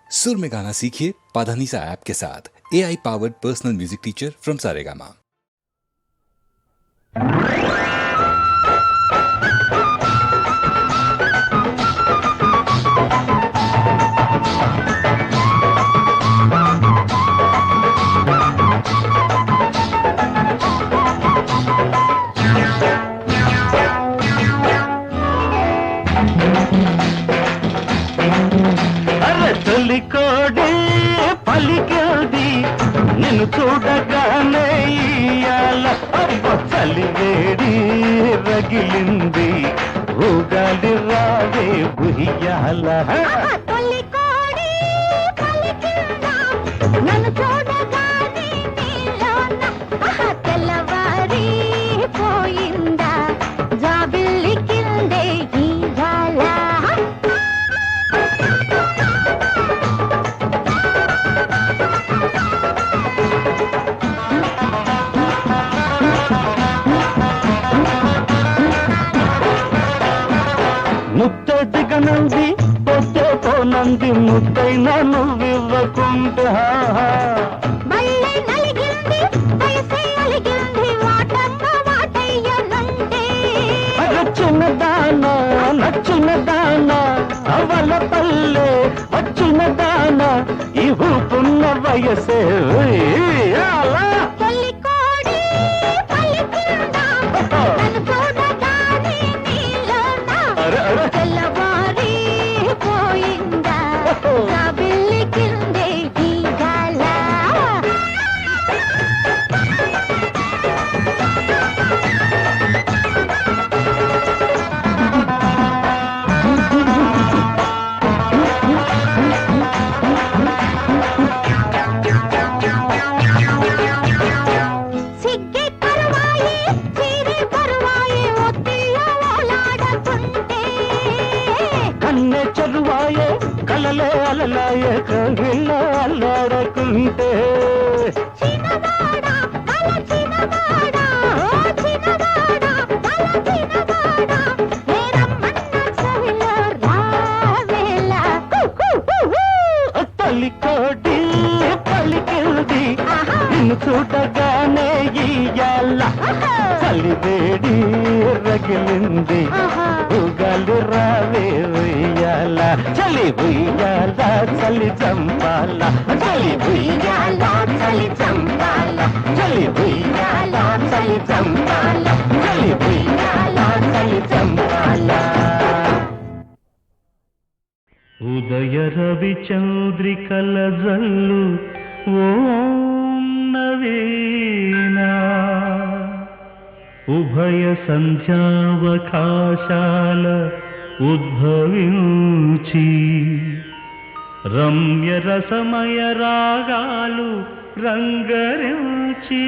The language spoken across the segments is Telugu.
सुर में गाना सीखिए पाधानीसा ऐप के साथ। AI powered personal music teacher from Saregama. తొలికోడి పలికేది నిన్ను చూడగానే ఇయ్యాల చలివేడి రగిలింది ఊగాలి రావే ఉయ్యాల నన్ను చూడగానే నీలోన తెల్లవారి పోయిందా జాబిల్లి కిందే ఇయ్యాల ముత్తెదిగనంది పొద్దే పోనంది ముద్దైనా నువ్వివ్వకుంటే మళ్ళీ నలిగింది వయసే అలిగింది వాటంగా వాటయ్యనంటే వచ్చిన దాన నచ్చిన దాన అవల పల్లె వచ్చిన దాన ఇవ్వుకున్న వయసే ఉయ్యాల. తొలికోడి పలికిందా నన్ను చూడగానే నీలోన తెల్లవారి పోయిందా జాబిల్లి కిందే ఇయ్యాల సిగ్గే కరువాయే చీరే కరువాయే ఒత్తిళ్ళ ఓలాడుతుంటే కన్నె చెరువాయే కలలే అలలాయే కవిళ్ళ అల్లాడకుంటే చిన్నవాడా తల చిన్నవాడా ఓ చిన్నవాడా తల చిన్నవాడా నేరమ్మన్న చెవిలో రావేళ తల్లికోటి పలికింది నిన్ను చూడగానే ఇయ్యాల చలివేడి రగిలింది ఉగాలి రావే ఉయ్యాల చలి ఉయ్యాల చలి చంపాల చలి ఉయ్యాల చలి చంపాల చలి ఉయ్యాల చలి చంపాల చలి ఉయ్యాల చలి చంపాల. ఉదయ రవి చౌద్రికల జల్లు ఓం నవీనా ఉభయ సంధ్యావకాశాల ఉద్భవించి రమ్య రసమయ రాగాలు రంగరించి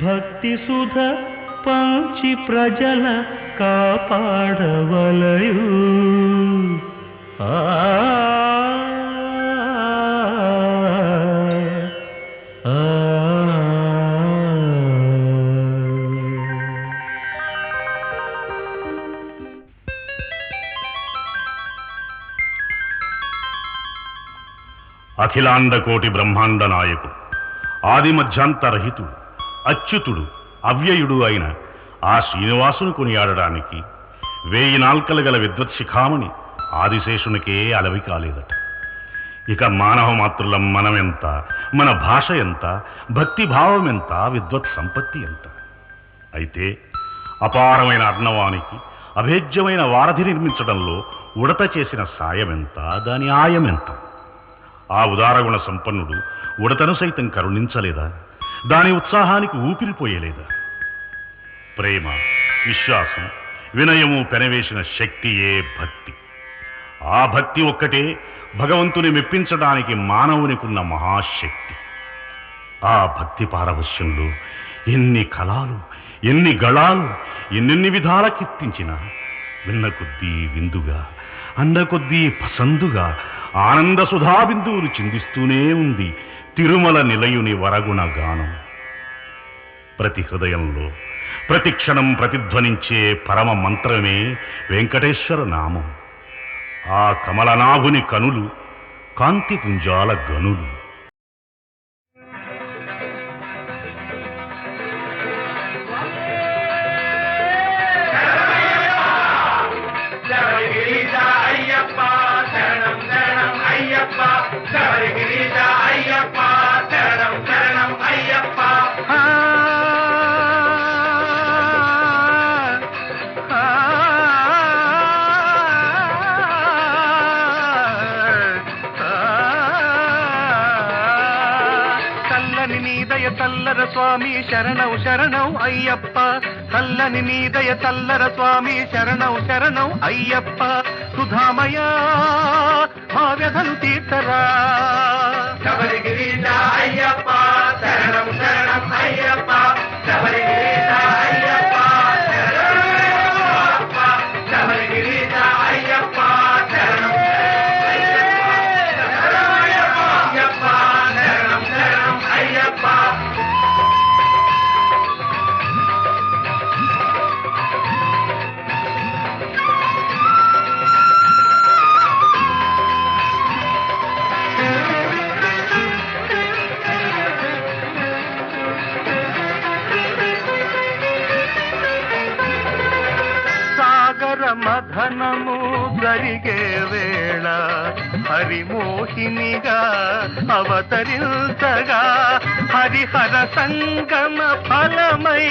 భక్తి సుధ పంచి ప్రజల కాపాడవలయు ఆ అఖిలాండకోటి బ్రహ్మాండ నాయకుడు ఆది మధ్యాంతరహితుడు అచ్యుతుడు అవ్యయుడు అయిన ఆ శ్రీనివాసుని కొనియాడడానికి 1000 నాల్కలు గల విద్వత్ శిఖామణి ఆదిశేషునికే అలవి కాలేదట. ఇక మానవ మాతృలం మనమెంత, మన భాష ఎంత, భక్తిభావం ఎంత, విద్వత్ సంపత్తి ఎంత. అయితే అపారమైన అర్ణవానికి అభేద్యమైన వారధి నిర్మించడంలో ఉడత చేసిన సాయమెంత, దాని ఆయమెంత. ఆ ఉదారగుణ సంపన్నుడు ఉడతను సైతం కరుణించలేదా? దాని ఉత్సాహానికి ఊపిరిపోయలేదా? ప్రేమ, విశ్వాసం, వినయము పెనవేసిన శక్తియే భక్తి. ఆ భక్తి ఒక్కటే భగవంతుని మెప్పించడానికి మానవునికున్న మహాశక్తి. ఆ భక్తి పారవశ్యంలో ఎన్ని కళాలు, ఎన్ని గళాలు, ఎన్నెన్ని విధాల కీర్తించినా విన్న కొద్దీ విందుగా, అన్న కొద్దీ పసందుగా ఆనంద సుధా బిందువులు చిందిస్తూనే ఉంది తిరుమల నిలయుని వరగుణ గానం. ప్రతి హృదయంలో ప్రతి క్షణం ప్రతిధ్వనించే పరమ మంత్రమే వెంకటేశ్వర నామం. ఆ కమలనాభుని కనులు కాంతి పుంజాల గనులు. చల్లని నీదయ చల్లర స్వామి శరణం శరణం అయ్యప్ప, చల్లని నీదయ చల్లర స్వామి శరణం శరణం అయ్యప్ప, సుధామయ మా వ్యధను తీర్చరా. శబరిగిరీశ అయ్యప్ప శరణం శరణం అయ్యప్ప, శబరిగిరీశ అయ్యప్ప శరణం, శబరిగిరీశ అయ్యప్ప శరణం అయ్యప్ప శరణం శరణం అయ్యప్ప. మధనము జరిగే వేళ హరిమోహినిగా అవతరించగా, హరిహర సంగమ ఫలమై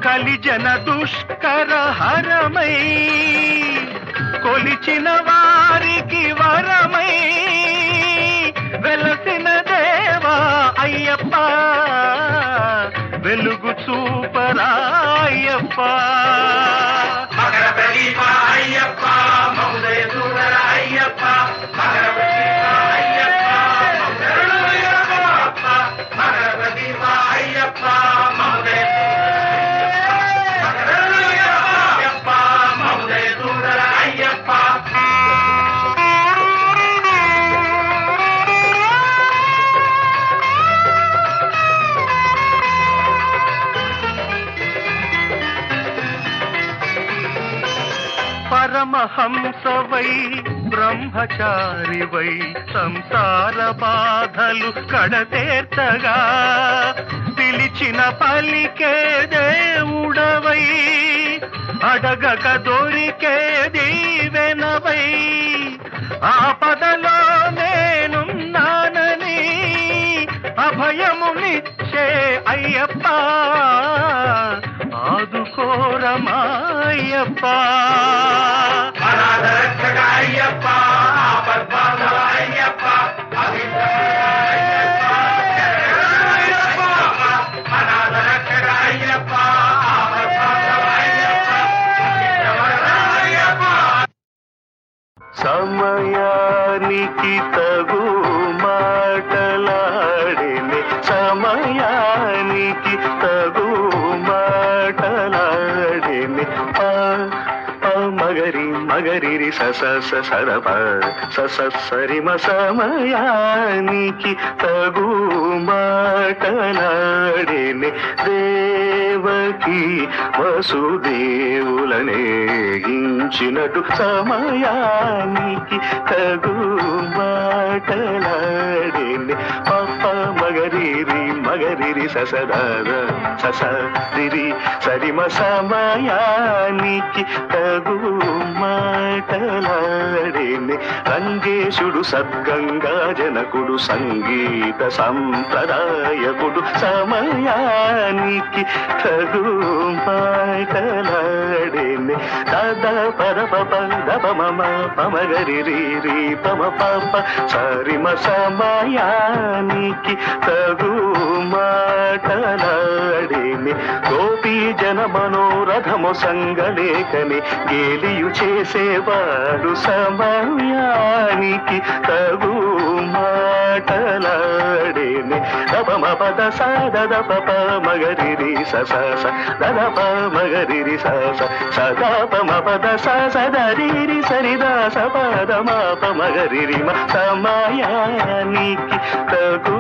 కలిజన దుష్కర హరమై, కొలిచిన వారికి వరమై వెలసిన దేవా అయ్యప్ప, వెలుగు చూపరాయ్యప్ప. మకర ప్రదీప అయ్యప్ప మౌదయ చూడర అయ్యప్ప, మకర ప్రదీప అయ్యప్ప మకర ప్రదీప అయ్యప్ప మౌదయ అయ్యప్ప మౌదయ చూడర అయ్యప్ప. పరమహంసవై బ్రహ్మచారివై సంసార బాధలు కడతేర్చగా, పిలిచిన పలికే దేవుడవై అడగక దొరికే దీవెనవై, ఆపదలో నేనున్నానని అభయమునిచ్చే అయ్యప్ప, ఆదుకోరమాయ్యప్ప. అనాథరక్షక అయ్యప్ప ఆపద్బాంధవ అయ్యప్ప, అనాథరక్షక అయ్యప్ప ఆపద్బాంధవ అయ్యప్ప. సమయానికి తగు మాటలాడిని, సమయానికి తగు మాటలాడిని, మగరి మగరిరి సస సరప సస సరిమ, సమయానికి తగు మాటలాడిని, దేవకి వసుదేవులనే గించినట్టు సమయానికి తగు మాటలాడిని, పప్ప మగరిరి మగరిరి ససదాద సస రిరి సరిమ, సమయానికి తగు మాటలాడిని, రంగేశుడు సద్గంగా జనకుడు సంగీత సంప్రదాయకుడు, సమయానికి తగు మాటలాడిని, దద పర పప దప మమ పమగరి రీ పమ పప సరిమ, సమయానికి తగు మాటలాడిని, గోపీ జన మనోరథము సంగలేకని గేలియు చేసేవాడు, సమయానికి తగు మాటలాడిని, పమ పద సా దద పప మగరిరి స స స దద ప మగరిరి స స సదా పమ పద స సదరిరి సరిదా స పద మా ప మగరిరి మ సమయానికి తగు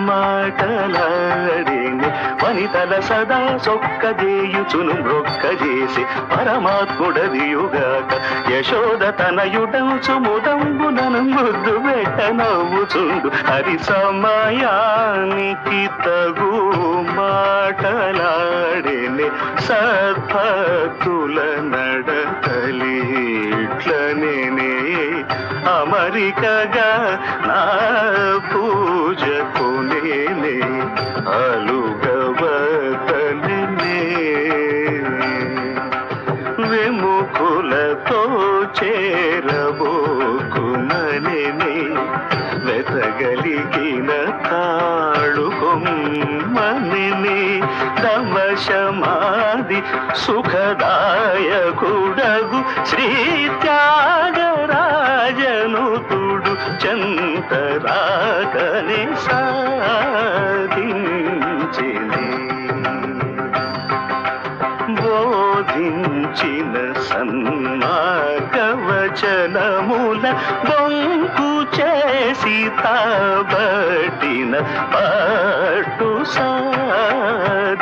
మాటలాడిని వనితల సదా సొక్కజేయుచును మ్రొక్కజేసి పరమాత్ముడదియుగాక యశోద తనయుడంచు ముదంబునను ముద్దు పెట్ట నవ్వుచుండు హరి సమయానికి తగు మాటలాడిని సద్భక్తుల నడతలిట్లనే అమరికగా నా పూజ కొనేనే అలుగవతనే విముఖులతో చేరబోకుననే వెతగలిగిన తాళుకొమ్మని దమశమాది సుఖదాయకుడగు శ్రీ త్యాగరాజనుతుడు చంతరాకని సాధించినే బోధించిన సన్మార్గవచనముల బొంకు చేసి తాబట్టిన పట్టు సాధించినే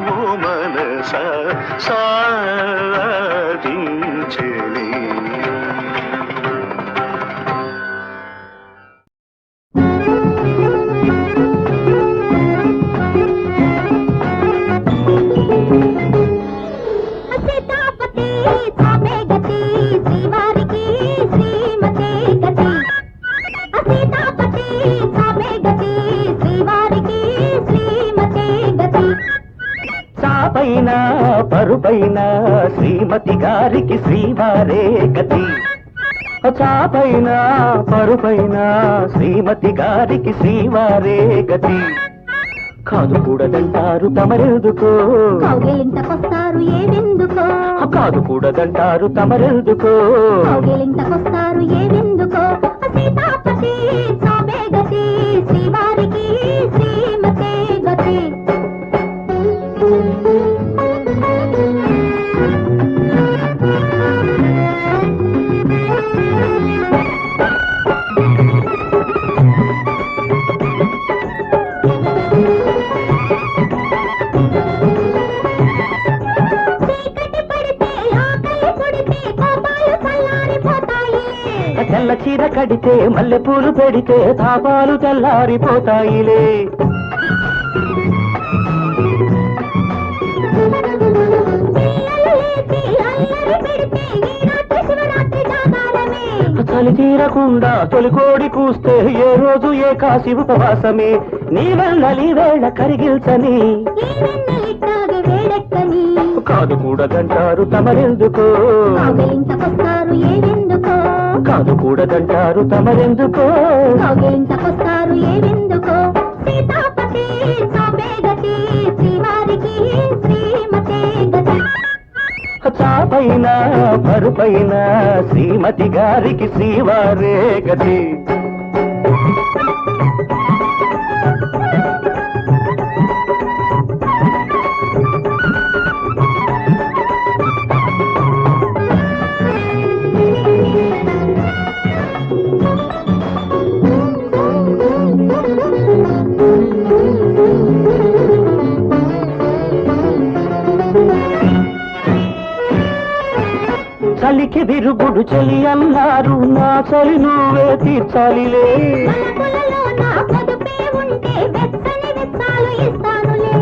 ఓ మనస సాధించినే సీతాపతి సామే గతి శ్రీవారికి శ్రీమతే గతి సీతాపతి సామే గతి శ్రీవారికి శ్రీమతే గతి సాపైన పరుపైన శ్రీమతి గారికి శ్రీవారే గతి చాపైన పరుపైన శ్రీమతి గారికి శ్రీవారే గతి కాదు కూడదంటారు తమరెందుకో కౌగిలింతకొస్తారు ఏవెందుకో కాదు కూడదంటారు తమరెందుకో కౌగిలింతకొస్తారు ఏవెందుకో సీతాపతి సామే గతి శ్రీవారికి శ్రీమతే గతి తెల్ల చీర కడితే మల్లె పూలు పెడితే తాపాలు తెల్లారిపోతాయిలే చలి తీరకుండా తొలికోడి కూస్తే ఏ రోజు ఏ కాశి ఉపవాసమే నీ వెళ్ళలి వేళ కరిగిల్చని కాదు కూడదంటారు తమరెందుకో కౌగిలింతకొస్తారు ఏవెందుకో కాదు కూడదంటారు తమరెందుకో కౌగిలింతకొస్తారు ఏవెందుకో సీతాపతి సామే గతి శ్రీవారికి శ్రీమతే గతి చాపైన పరుపైన శ్రీమతి గారికి శ్రీవారే గతి చలికి విరుగుడు చలి అన్నారు నా చలి నువ్వే తీర్చాలిలే మనకులలో నా పొదుపే ఉంటే వెచ్చని వెచ్చాలు ఇస్తానులే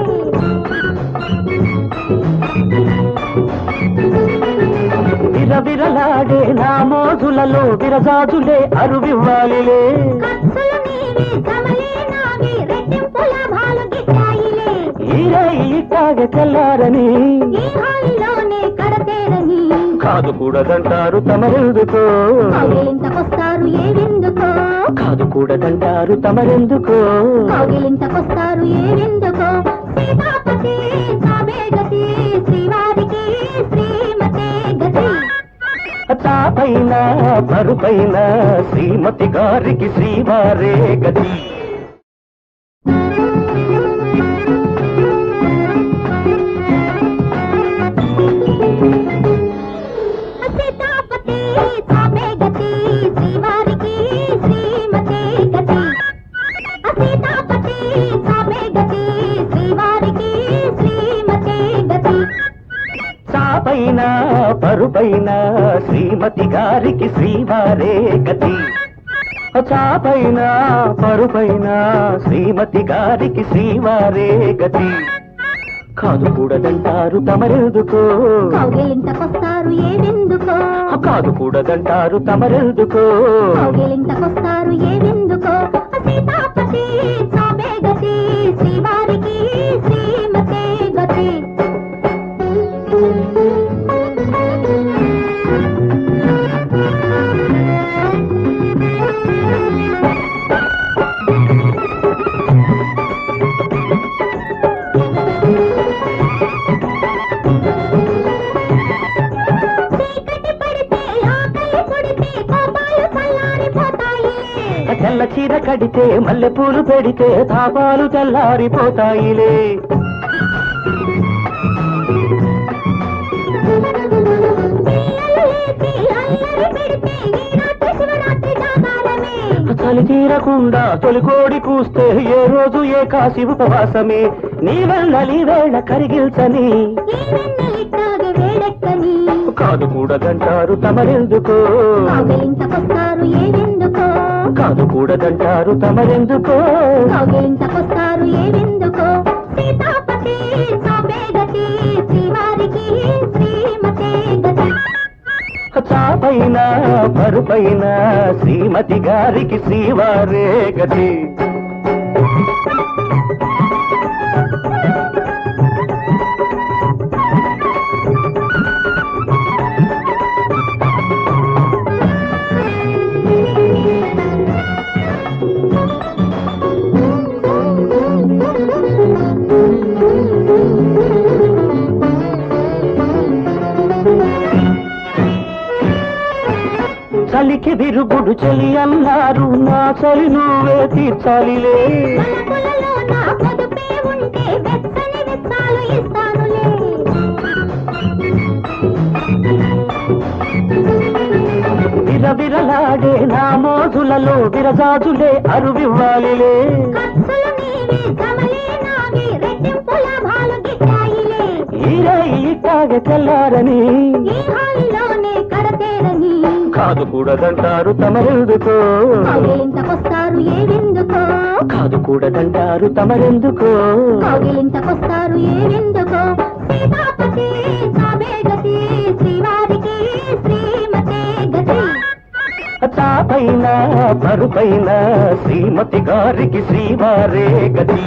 విరవిరలాడే నా మోజులలో విరజాజులే అరువివ్వాలిలే ఖర్చులు నీవే కమలే నావే రెట్టింపు లాభాలు గిట్టాయిలే ఈరే ఇట్టాగ తెల్లారని ఈ హాయిలోనే కడతేరని కాదు కూడదంటారు తమరెందుకో కౌగిలింతకొస్తారు ఏవెందుకో కాదు కూడదంటారు తమరెందుకో కౌగిలింతకొస్తారు ఏవెందుకో సీతాపతి సామే గతి శ్రీవారికి శ్రీమతే గతి చాపైన పరుపైన శ్రీమతి గారికి శ్రీవారే గతి. సీతాపతి చాపే గతి శ్రీవారికి శ్రీమతే గతి. సీతాపతి చాపే గతి శ్రీవారికి శ్రీమతే గతి. చాపైన పరుపైన శ్రీమతి గారికి శ్రీవారే గతి. చాపైన పరుపైన శ్రీమతి గారికి శ్రీవారే గతి. కాదు కూడదంటారు తమరెందుకో, కౌగిలింతకొస్తారు ఏవెందుకో. కాదు కూడదంటారు తమరెందుకో, కౌగిలింతకొస్తారు ఏవెందుకో. సీతాపతి చాపే గతి శ్రీవారికి శ్రీమతే గతి. తెల్ల చీర కడితే మల్లెపూలు పెడితే తాపాలు తెల్లారిపోతాయిలే. చలి తీరకుండా తొలికోడి కూస్తే ఏ రోజు ఏ కాశి ఉపవాసమే. నీ వెళ్ళలి వేళ కరిగిల్చని కాదు కూడదంటారు తమరెందుకో, కౌగిలింతకొస్తారు ఏవెందుకో. కాదు కూడదంటారు తమరెందుకో, కౌగిలింతకొస్తారు ఏవెందుకో. సీతాపతి చాపే గతి శ్రీవారికి శ్రీమతే గతి. చాపైన పరుపైన శ్రీమతి గారికి శ్రీవారే గతి. చలికి విరుగుడు చలి అన్నారు, నా చలి నువ్వే తీర్చాలిలే. మనకులలో నా పొదుపే ఉంటే వెచ్చని వెచ్చాలు ఇస్తానులే. విరవిరలాడే నా మోజులలో విరజాజులే అరువివ్వాలిలే. ఖర్చులు నీవే జమలే నావే రెట్టింపు లాభాలు గిట్టాయిలే. ఈరే ఇట్టాగే తెల్లారని ఈ హాయిలోనే కడతేరని కాదు కూడదంటారు తమరెందుకో, కౌగిలింతకొస్తారు ఏవెందుకో. కాదు కూడదంటారు తమరెందుకో, కౌగిలింతకొస్తారు ఏవెందుకో. సీతాపతి చాపే గతి శ్రీవారికి శ్రీమతే గతి. చాపైన పరుపైన శ్రీమతి గారికి శ్రీవారే గతి.